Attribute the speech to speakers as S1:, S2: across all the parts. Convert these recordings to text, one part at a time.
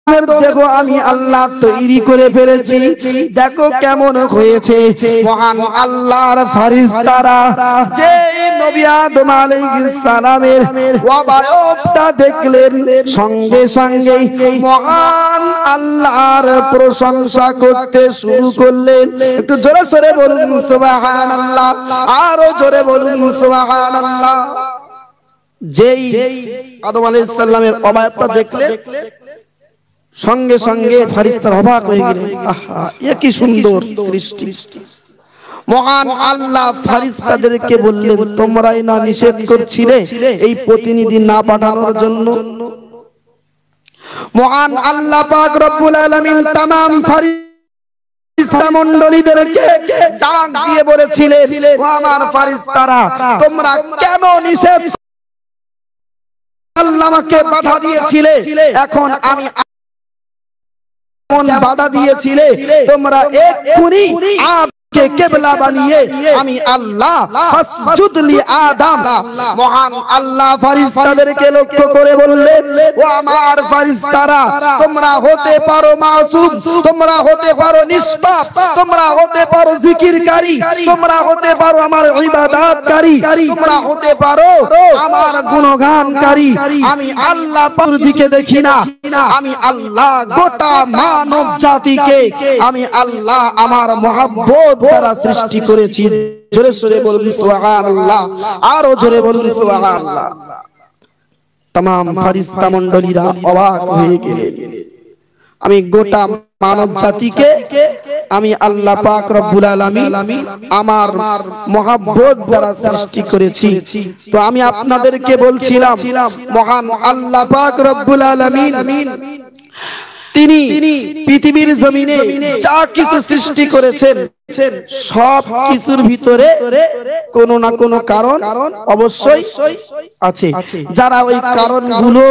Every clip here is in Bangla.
S1: দেখো আমি আল্লাহ তৈরি করে ফেলেছি, দেখো কেমন হয়েছে। মহান আল্লাহর ফেরেশতারা যে নবী আদম আলাইহিস সালামের অবয়বটা দেখলেন, সঙ্গে সঙ্গে মহান আল্লাহর প্রশংসা করতে শুরু করলেন। একটু জোরে জোরে বলুন সুবহানাল্লাহ, আরো জোরে বলুন সুবহানাল্লাহ। যেই আদম আলাইহিস সালামের অবয়বটা দেখলেন, সঙ্গে সঙ্গে ফেরেশতারা অবাক হয়ে গেলেন, আহা এ কি সুন্দর সৃষ্টি। মহান আল্লাহ ফেরেশতাদেরকে বললেন, তোমরাই না নিষেধ করছিলে এই প্রতিনিধি না পাঠানোর জন্য? মহান আল্লাহ পাক রব্বুল আলামিন तमाम ফেরেশতা মণ্ডলীদেরকে ডাক দিয়ে বলেছিলেন, ও আমার ফেরেশতারা, তোমরা কেন নিষেধ আল্লাহ আমাকে বাধা দিয়েছিলে, এখন আমি বাধা দিয়েছিলে, তোমরা এক্ষুনি কে কিবলা বানিয়ে আমি আল্লাহ ফাসজুদ লি আদম। মহান আল্লাহ ফেরেশতাদেরকে লক্ষ্য করে বললেন, ও আমার ফেরেশতারা, তোমরা হতে পারো মাসুম, তোমরা হতে পারো নিষ্পাপ, তোমরা হতে পারো জিকিরকারী, তোমরা হতে পারো আমার ইবাদতকারী, তোমরা হতে পারো আমার গুণগানকারী। আমি আল্লাহ পর দিকে দেখি না, আমি আল্লাহ গোটা মানব জাতিকে আমি আল্লাহ আমার মহব্বত দ্বারা সৃষ্টি করেছি। জোরে জোরে বলুন সুবহানাল্লাহ, আরো জোরে বলুন সুবহানাল্লাহ। तमाम ফেরেশতা মণ্ডলীরা অবাক হয়ে গেলেন, আমি গোটা মানব জাতিকে আমি আল্লাহ পাক রব্বুল আলামিন আমার মহব্বত দ্বারা সৃষ্টি করেছি। তো আমি আপনাদেরকে বলছিলাম, মহান আল্লাহ পাক রব্বুল আলামিন তিনি পৃথিবীর জমিনে যা কিছু সৃষ্টি করেছেন, সব কিছুর ভিতরে কোনো না কোনো কারণ অবশ্যই আছে। যারা ওই কারণগুলো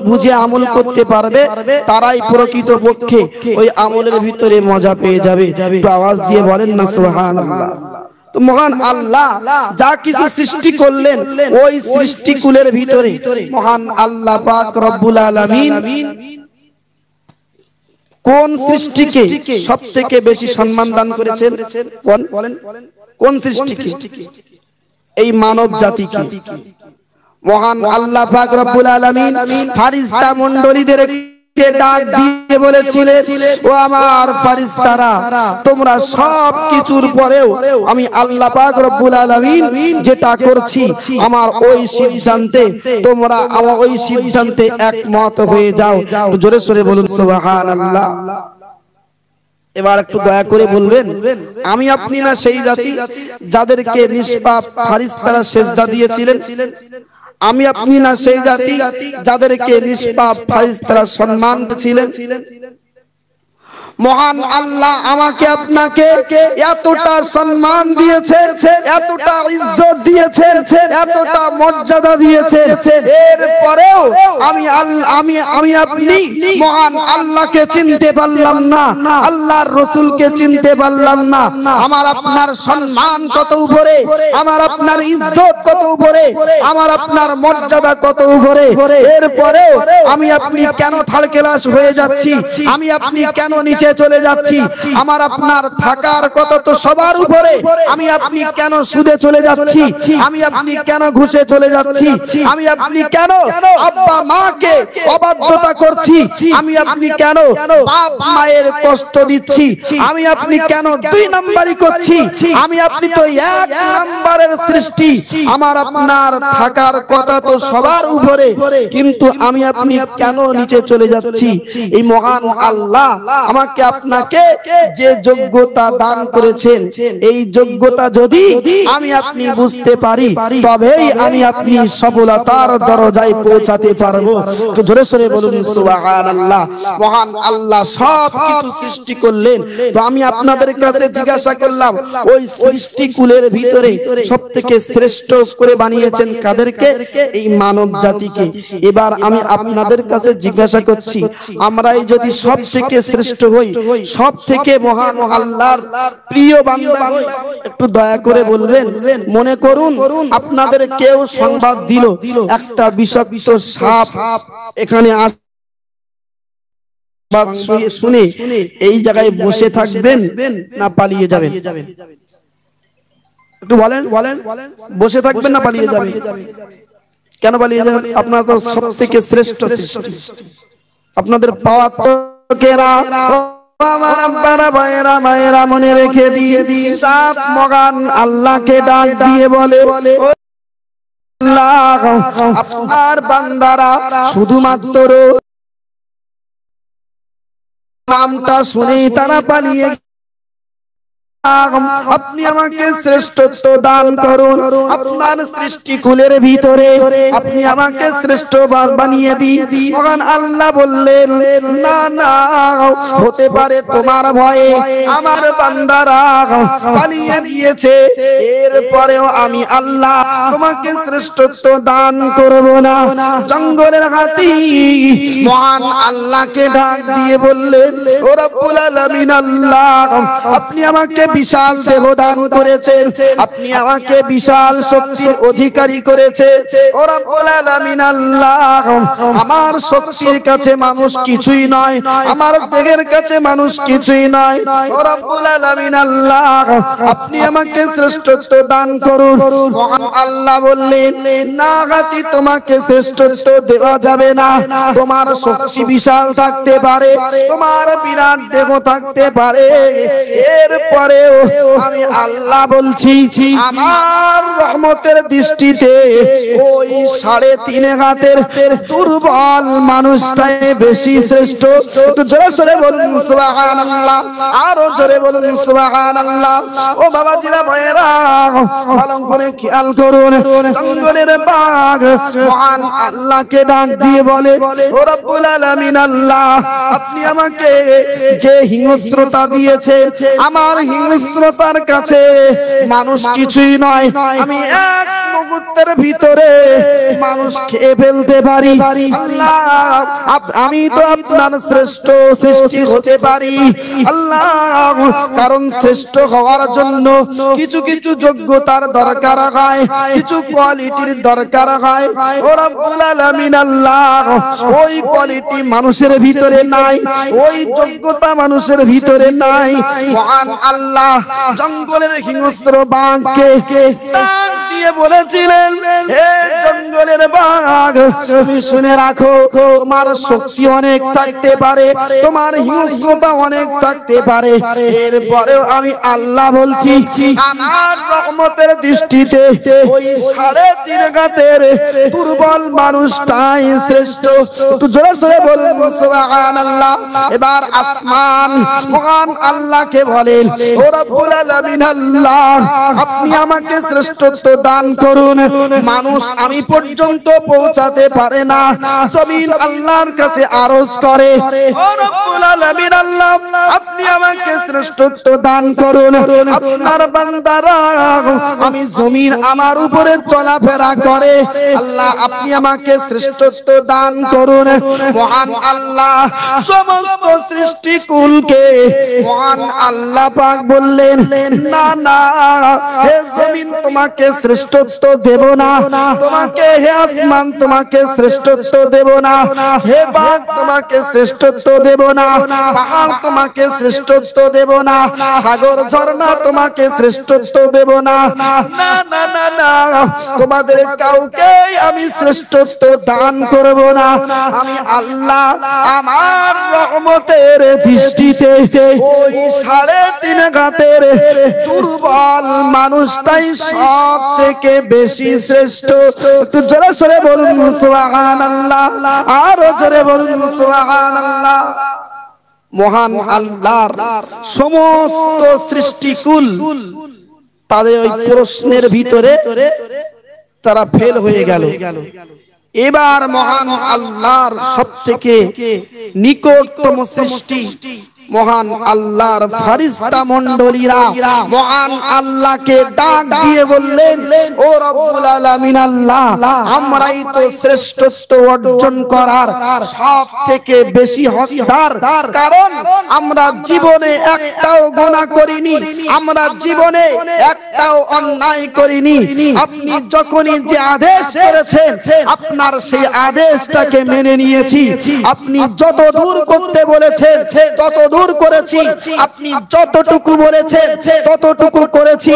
S1: বুঝে আমল করতে পারবে, তারাই প্রকৃতপক্ষে ওই আমলের ভিতরে মজা পেয়ে যাবে। একটু আওয়াজ দিয়ে বলেন না সুবহানাল্লাহ। তো মহান আল্লাহ যা কিছু সৃষ্টি করলেন, ওই সৃষ্টিকুলের ভিতরে মহান আল্লাহ পাক রব্বুল আলামিন কোন সৃষ্টিকে সবথেকে বেশি সম্মান দান করেছেন? বলেন কোন সৃষ্টিকে? এই মানব জাতিকে। মহান আল্লাহ পাক রব্বুল আলামিন ফেরেশতা মণ্ডলীদেরকে ডাক দিয়ে বলেছিলেন, ও আমার ফেরেশতারা, তোমরা সব কিছুর পরেও আমি আল্লাহ পাক রব্বুল আলামিন যেটা করছি, আমার ওই সিদ্ধান্তে তোমরা আমার ওই সিদ্ধান্তে একমত হয়ে যাও। জোরে জোরে বলুন সুবহানাল্লাহ। এবার একটু দয়া করে বলবেন, আমি আপনি না সেই জাতি যাদেরকে নিষ্পাপ ফেরেশতারা সিজদা দিয়েছিলেন? আমি আপনি না সেই জাতি যাদেরকে নিষ্পাপ ফেরেশতারা সম্মান দিয়েছিলেন? মহান আল্লাহ আমাকে আপনাকে এতটা সম্মান দিয়েছেন, এতটা ইজ্জত দিয়েছেন, এতটা মর্যাদা দিয়েছেন, এরপরেও আমি আপনি মহান আল্লাহকে চিনতে পারলাম না, আল্লাহর রাসূলকে চিনতে পারলাম না। আমার আপনার সম্মান কত উপরে, আমার আপনার ইজ্জত কত উপরে, আমার আপনার মর্যাদা কত উপরে, এরপরেও আমি আপনি কেন থার্ড ক্লাস হয়ে যাচ্ছি, আমি আপনি কেন নিচে চলে যাচ্ছি? আমার আপনার থাকার কথা তো সবার উপরে, আমি আপনি কেন সুদে চলে যাচ্ছি, আমি আপনি কেন ঘুষে চলে যাচ্ছি, আমি আপনি কেন আব্বা মাকে অবাধ্যতা করছি, আমি আপনি কেন বাপ মায়ের কষ্ট দিচ্ছি, আমি আপনি কেন দুই নাম্বারই করছি? আমি আপনি তো এক নাম্বারের সৃষ্টি, আমার আপনার থাকার কথা তো সবার উপরে, কিন্তু আমি আপনি কেন নিচে চলে যাচ্ছি? এই মহান আল্লাহ আমাকে আপনাকে যে যোগ্যতা দান করেছেন, এই যোগ্যতা যদি আমি আপনি বুঝতে পারি, তবেই আমি আপনি সফলতার দরজায় পৌঁছাতে পারবো। তো জোরে সোরে বলুন সুবহানাল্লাহ। মহান আল্লাহ সব কিছু সৃষ্টি করলেন, তো আমি আপনাদের কাছে জিজ্ঞাসা করলাম, ওই সৃষ্টিকুলের ভিতরে সবথেকে শ্রেষ্ঠ করে বানিয়েছেন কাদেরকে? এই মানব জাতিকে। এবার আমি আপনাদের কাছে জিজ্ঞাসা করছি, আমরাই যদি সবথেকে শ্রেষ্ঠ হই, সব থেকে মহান আল্লাহর প্রিয় বান্দা হই, একটু দয়া করে বলবেন, মনে করুন আপনাদের কেউ সংবাদ দিল একটা বিষাক্ত সাপ এখানে সংবাদ শুনে এই জায়গায় বসে থাকবেন না পালিয়ে যাবেন? একটু বলেন, বসে থাকবেন না পালিয়ে যাবেন? কেন পালিয়ে যাবেন? আপনারা তো সবথেকে শ্রেষ্ঠ সৃষ্টি, আপনাদের পাওয়া তো কেরা। আমার আব্বারা ভাইয়েরা মায়েরা মনে রেখে দিয়ে সাপ মগান আল্লাহকে ডাক দিয়ে বলে, আল্লাহ আপনার বান্দারা শুধুমাত্র নামটা শুনেই তারা পালিয়ে, আপনি আমাকে শ্রেষ্ঠত্ব দান করুন, আপনার সৃষ্টিকুলের ভিতরে আপনি আমাকে শ্রেষ্ঠ বানিয়ে দিন। মহান আল্লাহ বললেন, না না, হতে পারে তোমার ভয়ে আমার বান্দারা পালিয়ে গিয়েছে, এরপরেও আমি আল্লাহ তোমাকে শ্রেষ্ঠত্ব দান করব না। জঙ্গলের হাতি মহান আল্লাহকে ডাক দিয়ে বললেন, ও রব্বুল আলামিন আল্লাহ, আপনি আমাকে বিশাল দেহ দান করেছেন, আপনি আমাকে বিশাল শক্তির অধিকারী করেছেন। ও রব্বুল আলামিন আল্লাহ, আমার শক্তির কাছে মানুষ কিছুই নয়, আমার দেহের কাছে মানুষ কিছুই নয়। ও রব্বুল আলামিন আল্লাহ, আপনি আমাকে শ্রেষ্ঠত্ব দান করুন। মহান আল্লাহ বললেন, না হাতি, তোমাকে শ্রেষ্ঠত্ব দেওয়া যাবে না। তোমার শক্তি বিশাল থাকতে পারে, তোমার বিরাট দেহ থাকতে পারে, এরপরে আমি আল্লাহ বলছি আমার রহমতের দৃষ্টিতে ওই 3.5 হাতের দুর্বল মানুষটাই বেশি শ্রেষ্ঠ। একটু জোরে সরে বলুন সুবহানাল্লাহ, আরো জোরে বলুন সুবহানাল্লাহ। ও বাবাজিরা ভাইয়েরা, ভালো করে খেয়াল করুন, জঙ্গলের বাঘ মহান আল্লাহকে ডাক দিয়ে বলে, ও রব্বুল আলামিন আল্লাহ, আপনি আমাকে যে হিংস্রতা দিয়েছেন, আমার হিংস্রতার কাছে মানুষ কিছুই নয়। আমি এক মুহূর্তের ভিতরে মানুষ খেয়ে ফেলতে পারি। আল্লাহ, আমি তো আপনার শ্রেষ্ঠ সৃষ্টি হতে পারি আল্লাহ, কারণ শ্রেষ্ঠ হওয়ার জন্য কিছু কিছু যোগ্যতার দরকার হয়, কিছু কোয়ালিটির দরকার হয়। ও রব্বুল আলামিন আল্লাহ, ওই কোয়ালিটি মানুষের ভিতরে নাই, ওই যোগ্যতা মানুষের ভিতরে নাই। মহান আল্লাহ জঙ্গলের হিংস্র বাঘকে ডাক দিয়ে বলেছিলেন, হে জঙ্গলের বাঘ, তুমি শুনে রাখো, তোমার শক্তি অনেক থাকতে পারে, তোমার হিংস্রতা অনেক থাকতে পারে, এরপরেও আমি আল্লাহ বলছি আমার রহমতের দৃষ্টিতে ওই 3.5 হাতের দুর্বল মানুষটাই শ্রেষ্ঠ। একটু জোরে সরে বলুন সুবহানাল্লাহ। এবার আসমান মহান আল্লাহকে বলেন, ও রব্বুল আলামিন আল্লাহ, আপনি আমাকে শ্রেষ্ঠত্ব দান করুন। মানুষ আমি পর্যন্ত পৌঁছাতে পারে না, জমিন আল্লাহর কাছে আরজ করে, ও রব্বুল আলামিন আল্লাহ, আপনি আমাকে শ্রেষ্ঠত্ব দান করুন। আপনার বান্দারা আমি জমিন আমার উপরে চলাফেরা করে, আল্লাহ আপনি আমাকে শ্রেষ্ঠত্ব দান করুন। মহান আল্লাহ সমস্ত সৃষ্টিকুলকে মহান আল্লাহ পাক বললেন, না না, হে জমিন তোমাকে শ্রেষ্ঠত্ব দেব না, তোমাকে হে আসমান তোমাকে শ্রেষ্ঠত্ব দেব না, হে বাঘ তোমাকে শ্রেষ্ঠত্ব দেব না, পাহাড় তোমাকে শ্রেষ্ঠত্ব দেব না, সাগর ঝর্ণা তোমাকে শ্রেষ্ঠত্ব দেব না, না না না না, তোমাদের কাউকে আমি শ্রেষ্ঠত্ব দান করব না। আমি আল্লাহ আমার রহমতের দৃষ্টিতে ওই 3.5 হাতের দুর্বল মানুষটাই সব থেকে বেশি শ্রেষ্ঠ। একটু জোরে সরে বলুন সুবহানাল্লাহ, আরো জোরে বলুন সুবহানাল্লাহ। মহান আল্লাহর সমস্ত সৃষ্টিকুল তাদের ওই প্রশ্নের ভিতরে তারা ফেল হয়ে গেল। এবার মহান আল্লাহর সবথেকে নিকটতম সৃষ্টি মহান আল্লাহর ফেরেশতা মণ্ডলীরা মহান আল্লাহকে ডাক দিয়ে বললেন, ও রব্বুল আলামিন আল্লাহ, আমরাই তো শ্রেষ্ঠত্ব অর্জন করার সবথেকে বেশি হকদার, কারণ আমরা জীবনে একটাও গুনাহ করিনি, আমরা জীবনে একটাও অন্যায় করিনি। আপনি যখনই যে আদেশ করেছেন আপনার সেই আদেশটাকে মেনে নিয়েছি। আপনি যত দূর করতে বলেছেন তত দূর করেছি, আপনি যতটুকু বলেছেন ততটুকু করেছি।